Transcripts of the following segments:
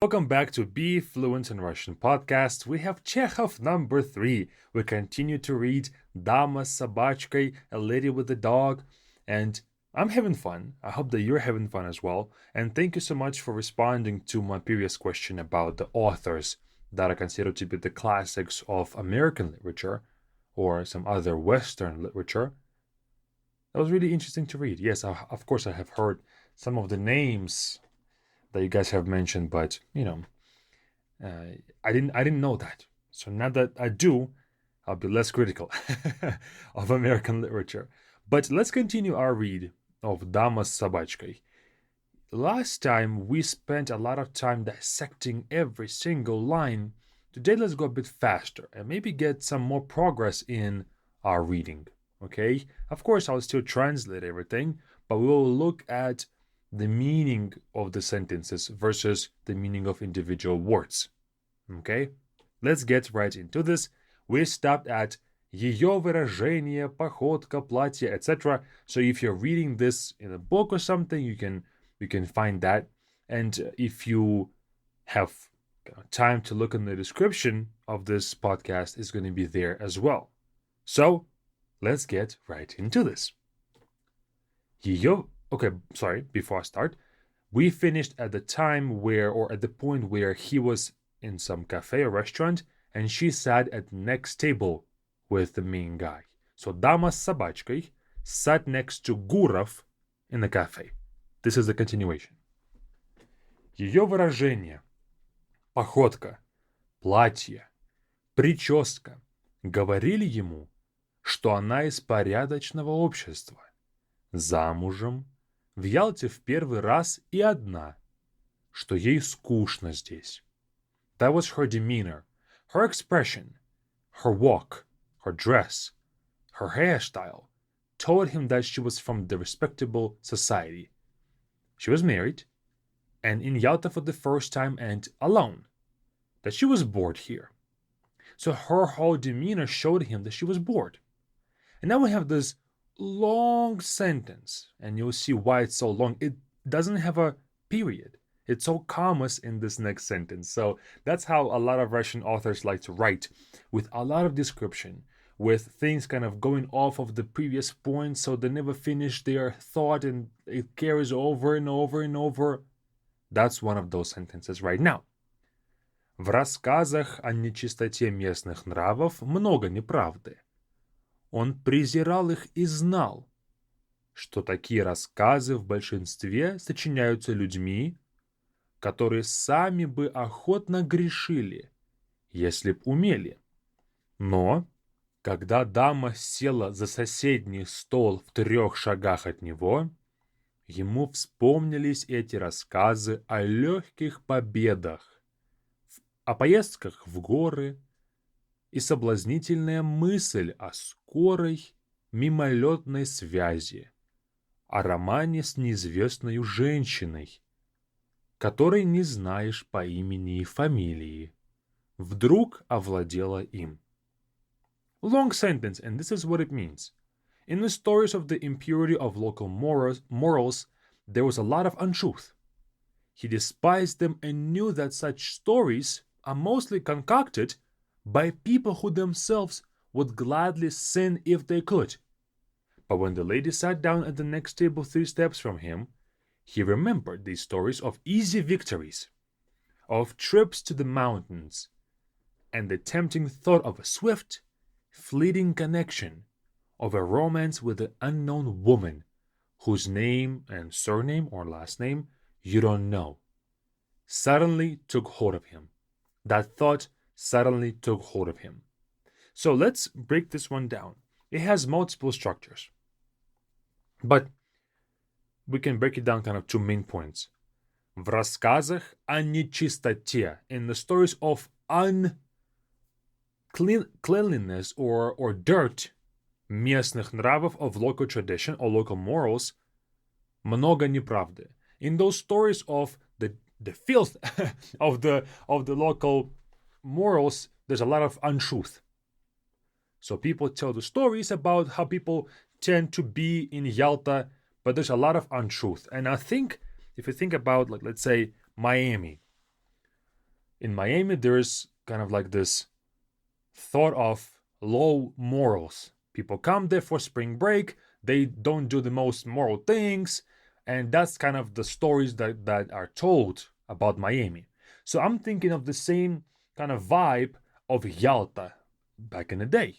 Welcome back to Be Fluent in Russian podcast. We have Chekhov number 3. We continue to read Dama с собачкой, A Lady with a Dog, and I'm having fun. I hope that you're having fun as well. And thank you so much for responding to my previous question about the authors that are considered to be the classics of American literature or some other Western literature. That was really interesting to read. Yes, of course, I have heard some of the names that you guys have mentioned, but I didn't know that. So now that I do, I'll be less critical of American literature. But let's continue our read of Dama с собачкой. Last time we spent a lot of time dissecting every single line. Today let's go a bit faster and maybe get some more progress in our reading. Okay? Of course, I'll still translate everything, but we will look at the meaning of the sentences versus the meaning of individual words. Okay? Let's get right into this. We stopped at ее выражение, походка, платье, etc. So if you're reading this in a book or something, you can find that. And if you have time to look in the description of this podcast, it's going to be there as well. So let's get right into this. Okay, sorry, before I start, we finished at the time where, or at the point where he was in some cafe or restaurant, and she sat at the next table with the main guy. So Dama с собачкой sat next to Gurov in the cafe. This is the continuation. Ее выражение, походка, платье, прическа говорили ему, что она из порядочного общества, замужем, в Ялте в первый раз и одна, что ей скучно здесь. That was her demeanor, her expression, her walk, her dress, her hairstyle told him that she was from the respectable society. She was married, and in Yalta for the first time and alone, that she was bored here. So her whole demeanor showed him that she was bored. And now we have this long sentence, and you'll see why it's so long. It doesn't have a period. It's all commas in this next sentence. So that's how a lot of Russian authors like to write, with a lot of description, with things kind of going off of the previous point, so they never finish their thought and it carries over and over and over. That's one of those sentences right now. В рассказах о нечистоте местных нравов много неправды. Он презирал их и знал, что такие рассказы в большинстве сочиняются людьми, которые сами бы охотно грешили, если б умели. Но, когда дама села за соседний стол в 3 шагах от него, ему вспомнились эти рассказы о легких победах, о поездках в горы, и соблазнительная мысль о скорой, мимолетной связи, о романе с неизвестной женщиной, которой не знаешь по имени и фамилии, вдруг овладела им. Long sentence, and this is what it means. In the stories of the impurity of local morals, there was a lot of untruth. He despised them and knew that such stories are mostly concocted by people who themselves would gladly sin if they could. But when the lady sat down at the next table 3 steps from him, he remembered these stories of easy victories, of trips to the mountains, and the tempting thought of a swift, fleeting connection, of a romance with an unknown woman, whose name and surname or last name you don't know, suddenly took hold of him. That thought suddenly took hold of him. So let's break this one down. It has multiple structures, but we can break it down kind of 2 main points. В рассказах о нечистоте, in the stories of uncleanliness or dirt, местных нравов, of local tradition or local morals, много неправды. In those stories of the filth of the local morals, there's a lot of untruth. So people tell the stories about how people tend to be in Yalta, but there's a lot of untruth. And I think if you think about, like, let's say Miami, in Miami, there's kind of like this thought of low morals. People come there for spring break, they don't do the most moral things, and that's kind of the stories that are told about Miami. So I'm thinking of the same kind of vibe of Yalta back in the day.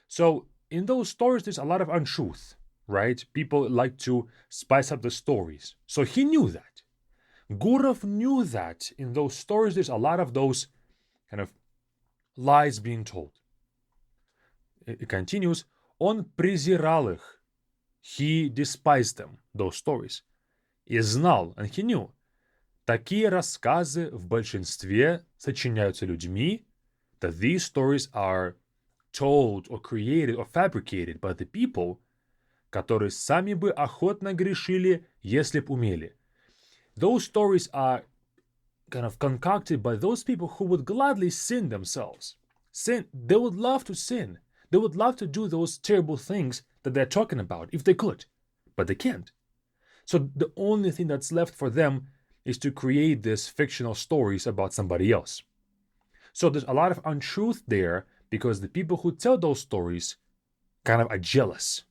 So in those stories, there's a lot of untruth, right? People like to spice up the stories. So he knew that. Gurov knew that in those stories, there's a lot of those kind of lies being told. It continues, он презирал их. He despised them, those stories. И знал, and he knew, такие рассказы в большинстве сочиняются людьми, that these stories are told or created or fabricated by the people, которые сами бы охотно грешили, если б умели. Those stories are kind of concocted by those people who would gladly sin themselves. They would love to sin. They would love to do those terrible things that they're talking about if they could, but they can't. So the only thing that's left for them is to create these fictional stories about somebody else. So there's a lot of untruth there because the people who tell those stories kind of are jealous.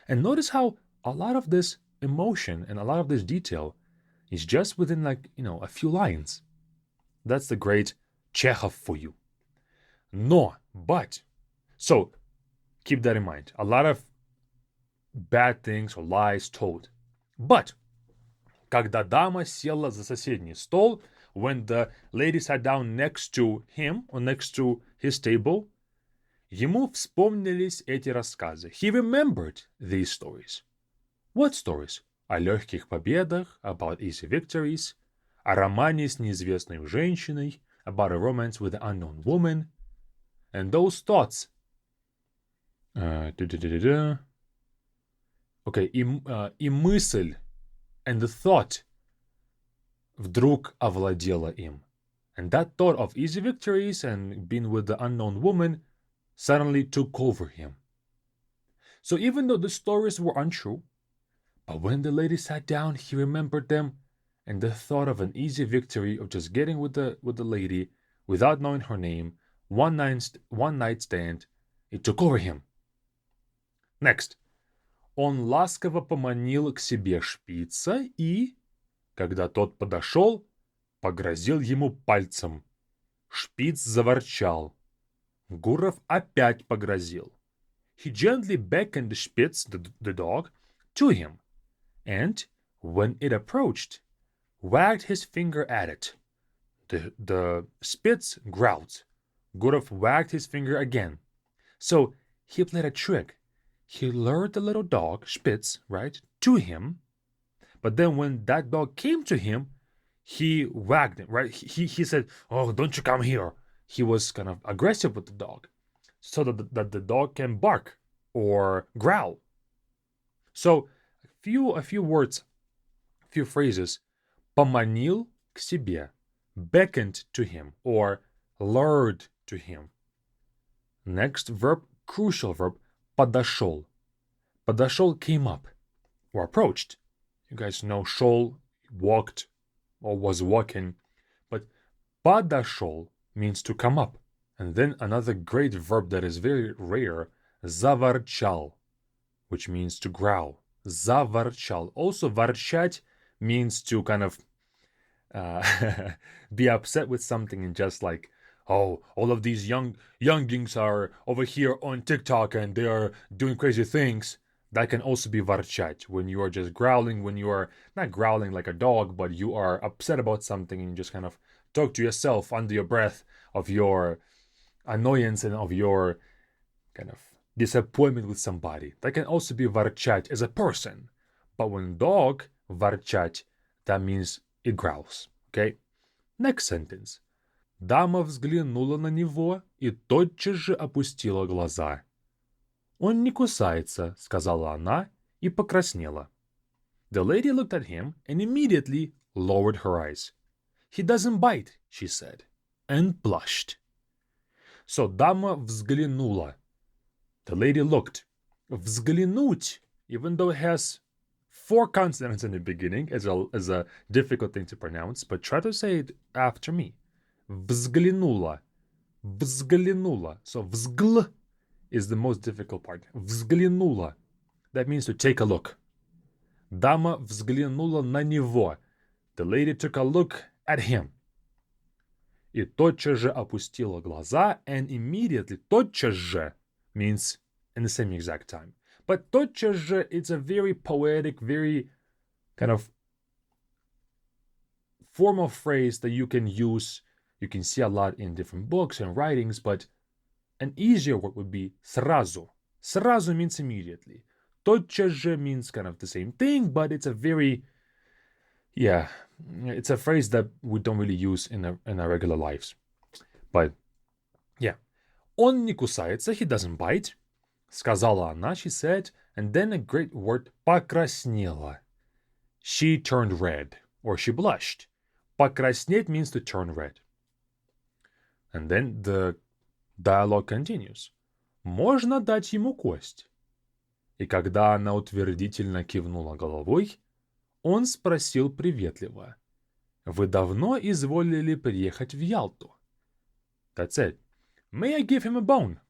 And notice how a lot of this emotion and a lot of this detail is just within a few lines. That's the great Chekhov for you. But, so keep that in mind. A lot of bad things or lies told. But, когда дама села за соседний стол, when the lady sat down next to him or next to his table, ему вспомнились эти рассказы. He remembered these stories. What stories? О легких победах, about easy victories, о романе с неизвестной женщиной, about a romance with an unknown woman. And those thoughts. Okay, и мысль, and the thought вдруг овладела им. And that thought of easy victories and being with the unknown woman suddenly took over him. So even though the stories were untrue, but when the lady sat down, he remembered them, and the thought of an easy victory of just getting with the lady without knowing her name, one night stand, it took over him. Next. Он ласково поманил к себе шпица и, когда тот подошел, погрозил ему пальцем. Шпиц заворчал. Гуров опять погрозил. He gently beckoned the Spitz, the dog, to him, and, when it approached, wagged his finger at it. The Spitz growled. Gurov wagged his finger again. So he played a trick. He lured the little dog, Spitz, right, to him. But then when that dog came to him, he wagged him, right? He said, "Oh, don't you come here." He was kind of aggressive with the dog so that the dog can bark or growl. So a few words, a few phrases. Поманил к себе, beckoned to him or lured to him. Next verb, crucial verb, подошел. Подошел came up or approached. You guys know шел, walked or was walking. But подошел means to come up. And then another great verb that is very rare, заворчал, which means to growl. Заворчал. Also, ворчать means to kind of be upset with something and just like, oh, all of these youngings are over here on TikTok and they are doing crazy things. That can also be ворчать, when you are just growling, when you are not growling like a dog, but you are upset about something and you just kind of talk to yourself under your breath of your annoyance and of your kind of disappointment with somebody. That can also be ворчать as a person. But when dog, ворчать, that means it growls. Okay? Next sentence. Дама взглянула на него и тотчас же опустила глаза. Он не кусается, сказала она и покраснела. The lady looked at him and immediately lowered her eyes. He doesn't bite, she said, and blushed. So дама взглянула. The lady looked. Взглянуть, even though it has 4 consonants in the beginning, is a difficult thing to pronounce, but try to say it after me. Взглянула. Взглянула. So взгл is the most difficult part. Взглянула. That means to take a look. Дама взглянула на него. The lady took a look at him. И тотчас же опустила глаза, and immediately, тотчас же, means in the same exact time. But тотчас же, it's a very poetic, very kind of formal phrase that you can use. You can see a lot in different books and writings, but an easier word would be сразу. Сразу means immediately. Тотчас же means kind of the same thing, but it's a very, it's a phrase that we don't really use in our regular lives. But, yeah. Он не кусается, he doesn't bite. Сказала она, she said, and then a great word, покраснела. She turned red, or she blushed. Покраснеть means to turn red. And then the dialogue continues. Можно дать ему кость. И когда она утвердительно кивнула головой, он спросил приветливо. Вы давно изволили приехать в Ялту? That's it. May I give him a bone?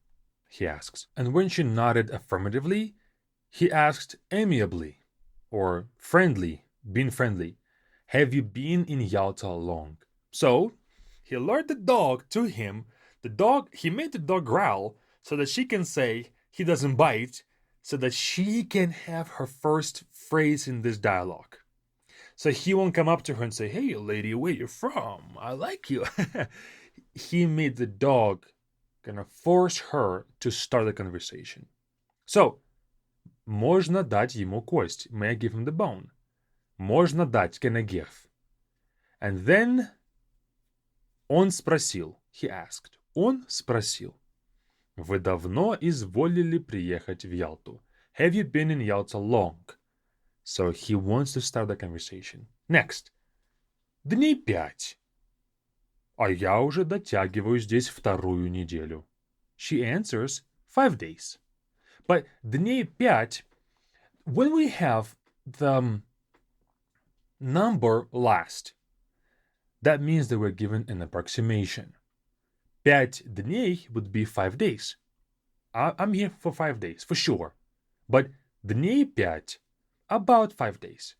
He asks. And when she nodded affirmatively, he asked amiably, or friendly, being friendly, have you been in Yalta long? So, he lured the dog to him. He made the dog growl so that she can say he doesn't bite, so that she can have her first phrase in this dialogue. So he won't come up to her and say, hey, lady, where you from? I like you. He made the dog gonna force her to start the conversation. So, можно дать ему кость. May I give him the bone? Можно дать, can I give? And then, он спросил, he asked. Он спросил. Вы давно изволили приехать в Ялту? Have you been in Yalta long? So he wants to start the conversation. Next. Дней 5. А я уже дотягиваю здесь вторую неделю. She answers 5 days. But дней 5, when we have the number last, that means that we're given an approximation. 5 дней would be 5 days. I'm here for 5 days, for sure. But дней 5, about 5 days.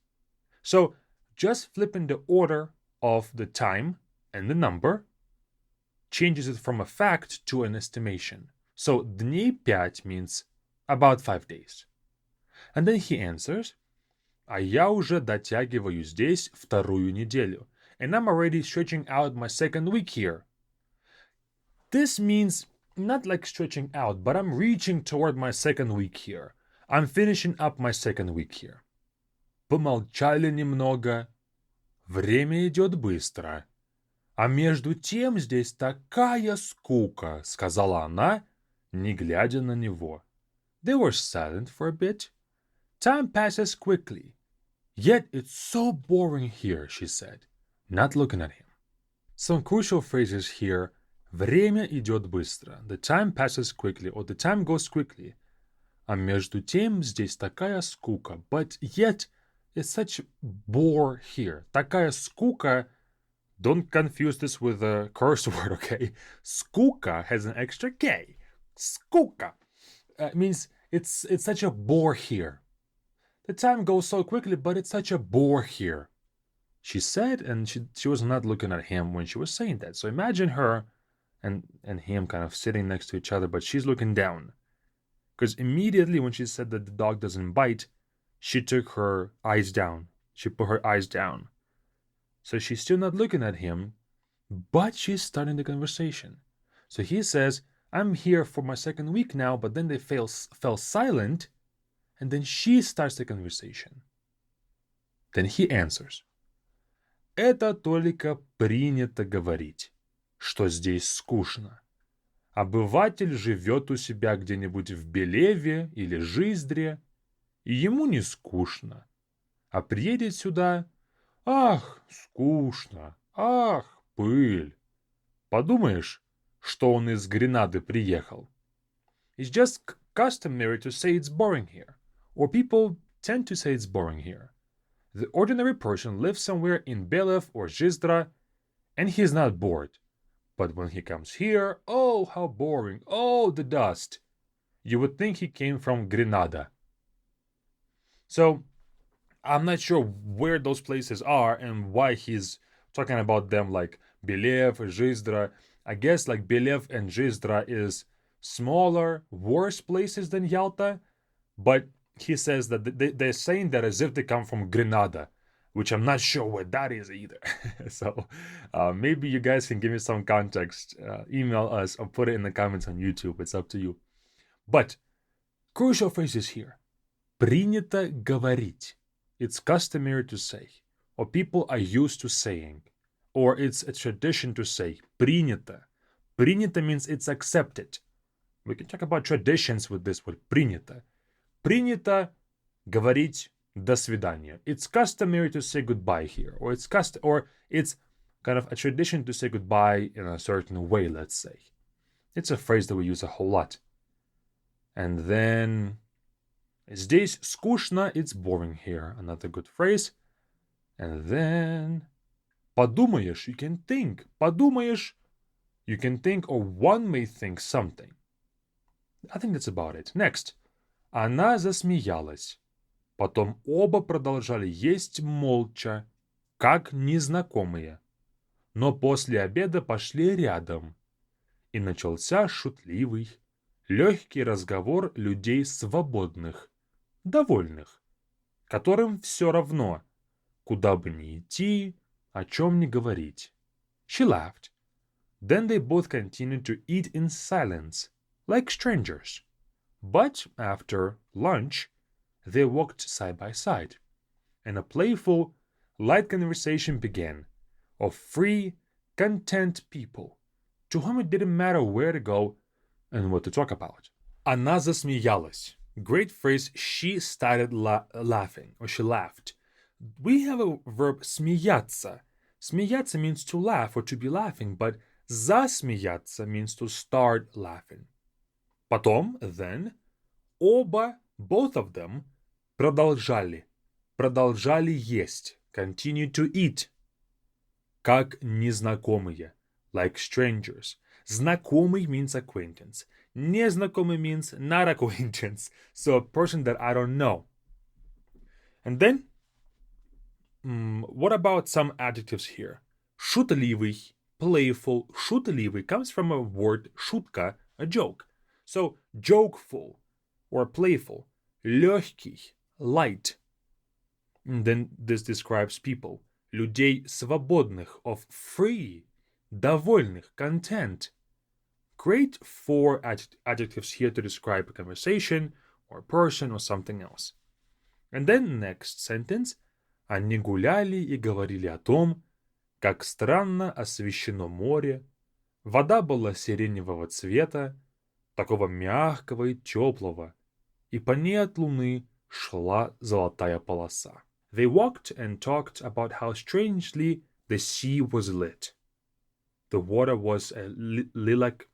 So just flipping the order of the time and the number changes it from a fact to an estimation. So дней 5 means about 5 days. And then he answers, а я уже дотягиваю здесь вторую неделю. And I'm already stretching out my second week here. This means not like stretching out, but I'm reaching toward my second week here. I'm finishing up my second week here. Помолчали немного. Время идет быстро. А между тем здесь такая скука, сказала она, не глядя на него. They were silent for a bit. Time passes quickly. Yet it's so boring here, she said, not looking at him. Some crucial phrases here. Время идет быстро. The time passes quickly, or the time goes quickly. А между тем здесь такая скука. But yet it's such bore here. Такая скука. Don't confuse this with a curse word, okay? Скука has an extra K. Скука means it's such a bore here. The time goes so quickly, but it's such a bore here. She said, and she was not looking at him when she was saying that. So imagine her and him kind of sitting next to each other, but she's looking down. Because immediately when she said that the dog doesn't bite, she took her eyes down. She put her eyes down. So she's still not looking at him, but she's starting the conversation. So he says, I'm here for my second week now, but then they fell silent, and then she starts the conversation. Then he answers. Это только принято говорить, что здесь скучно. Обыватель живет у себя где-нибудь в Белеве или Жиздре, и ему не скучно. А приедет сюда, ах, скучно, ах, пыль. Подумаешь, что он из Гренады приехал. It's just customary to say it's boring here, or people tend to say it's boring here. The ordinary person lives somewhere in Belev or Żyzdra, and he's not bored. But when he comes here, oh, how boring. Oh, the dust. You would think he came from Grenada. So I'm not sure where those places are and why he's talking about them like Belev, Żyzdra. I guess like Belev and Żyzdra is smaller, worse places than Yalta, but he says that they're saying that as if they come from Grenada, which I'm not sure where that is either. So maybe you guys can give me some context. Email us or put it in the comments on YouTube. It's up to you. But crucial phrases here. Принято говорить. It's customary to say, or people are used to saying, or it's a tradition to say. Принято. Принято means it's accepted. We can talk about traditions with this word. Принято. Принято говорить до свидания. It's customary to say goodbye here, or it's kind of a tradition to say goodbye in a certain way, let's say. It's a phrase that we use a whole lot. And then здесь скучно, it's boring here. Another good phrase. And then подумаешь, you can think. Подумаешь, you can think, or one may think something. I think that's about it. Next. Она засмеялась. Потом оба продолжали есть молча, как незнакомые. Но после обеда пошли рядом. И начался шутливый, легкий разговор людей свободных, довольных, которым все равно, куда бы ни идти, о чем ни говорить. She laughed. Then they both continued to eat in silence, like strangers. But after lunch, they walked side by side, and a playful, light conversation began of free, content people, to whom it didn't matter where to go and what to talk about. Она засмеялась. Great phrase, she started laughing, or she laughed. We have a verb смеяться. Смеяться means to laugh or to be laughing, but засмеяться means to start laughing. Потом, then, оба, both of them, продолжали есть, continue to eat, как незнакомые, like strangers. Знакомый means acquaintance. Незнакомый means not acquaintance, so a person that I don't know. And then, what about some adjectives here? Шутливый, playful. Шутливый comes from a word шутка, a joke. So, jokeful or playful. Легкий, light. And then this describes people. Людей свободных, of free, довольных, content. Great 4 adjectives here to describe a conversation or a person or something else. And then next sentence. Они гуляли и говорили о том, как странно освещено море. Вода была сиреневого цвета, такого мягкого и теплого, и по ней от луны шла золотая полоса. They walked and talked about how strangely the sea was lit. The water was a lilac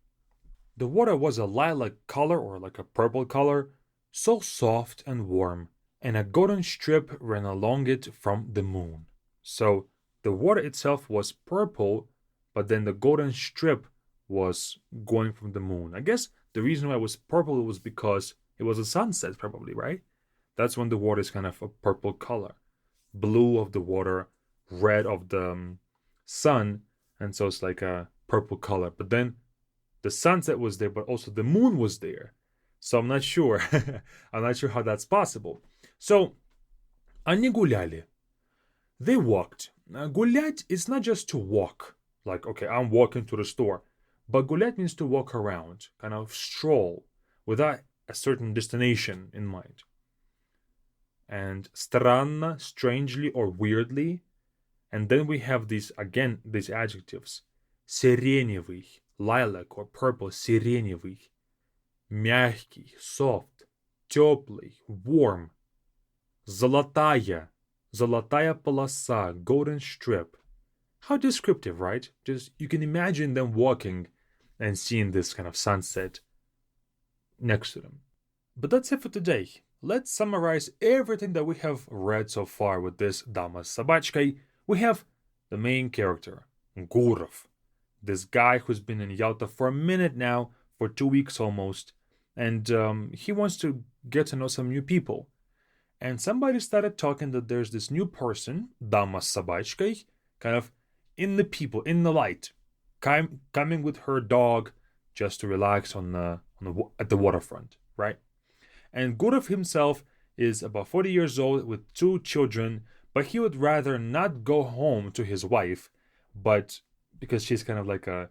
color, or like a purple color, so soft and warm, and a golden strip ran along it from the moon. So the water itself was purple, but then the golden strip was going from the moon. I guess the reason why it was purple was because it was a sunset, probably, right? That's when the water is kind of a purple color. Blue of the water, red of the sun, and so it's like a purple color. But then the sunset was there, but also the moon was there. So I'm not sure. I'm not sure how that's possible. So, они гуляли. They walked. Гулять is not just to walk. Like, okay, I'm walking to the store. But гулять means to walk around, kind of stroll, without a certain destination in mind. And странно, strangely or weirdly. And then we have these adjectives. Сиреневый, lilac or purple, сиреневый. Мягкий, soft. Теплый, warm. Золотая полоса, golden strip. How descriptive, right? Just, you can imagine them walking and seeing this kind of sunset next to them. But that's it for today. Let's summarize everything that we have read so far with this Dama с собачкой. We have the main character, Gurov. this guy who's been in Yalta for a minute now, for 2 weeks almost, and he wants to get to know some new people. And somebody started talking that there's this new person, dama с собачкой, kind of in the people, in the light, coming with her dog just to relax at the waterfront, right? And Gurov himself is about 40 years old with 2 children, but he would rather not go home to his wife, but because she's kind of like a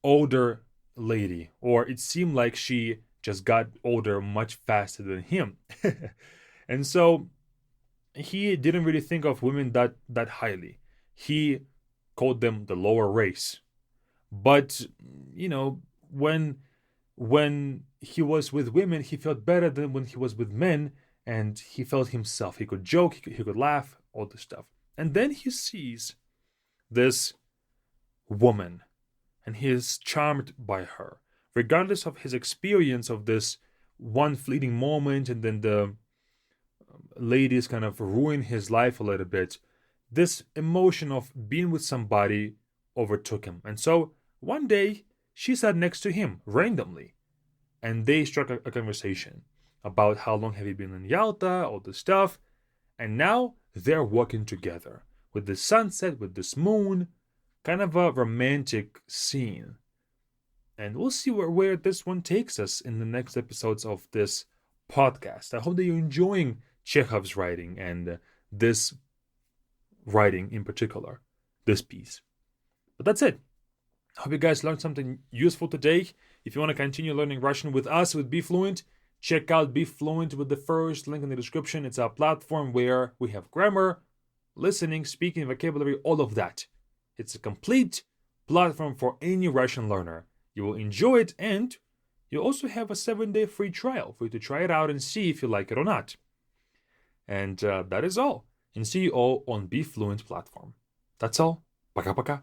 older lady, or it seemed like she just got older much faster than him. And so he didn't really think of women that highly. He called them the lower race. But, you know, when he was with women, he felt better than when he was with men, and he felt himself. He could joke, he could laugh, all this stuff. And then he sees this woman, and he is charmed by her, regardless of his experience of this one fleeting moment, and then the ladies kind of ruin his life a little bit. This emotion of being with somebody overtook him. And so one day she sat next to him randomly, and they struck a conversation about how long have you been in Yalta, all this stuff. And now they're walking together with the sunset, with this moon, kind of a romantic scene. And we'll see where this one takes us in the next episodes of this podcast. I hope that you're enjoying Chekhov's writing, and this writing in particular, this piece. But that's it. I hope you guys learned something useful today. If you want to continue learning Russian with us, with Be Fluent, check out Be Fluent with the first link in the description. It's a platform where we have grammar, listening, speaking, vocabulary, all of that. It's a complete platform for any Russian learner. You will enjoy it, and you also have a 7-day free trial for you to try it out and see if you like it or not. And that is all. And see you all on Be Fluent platform. That's all. Пока-пока.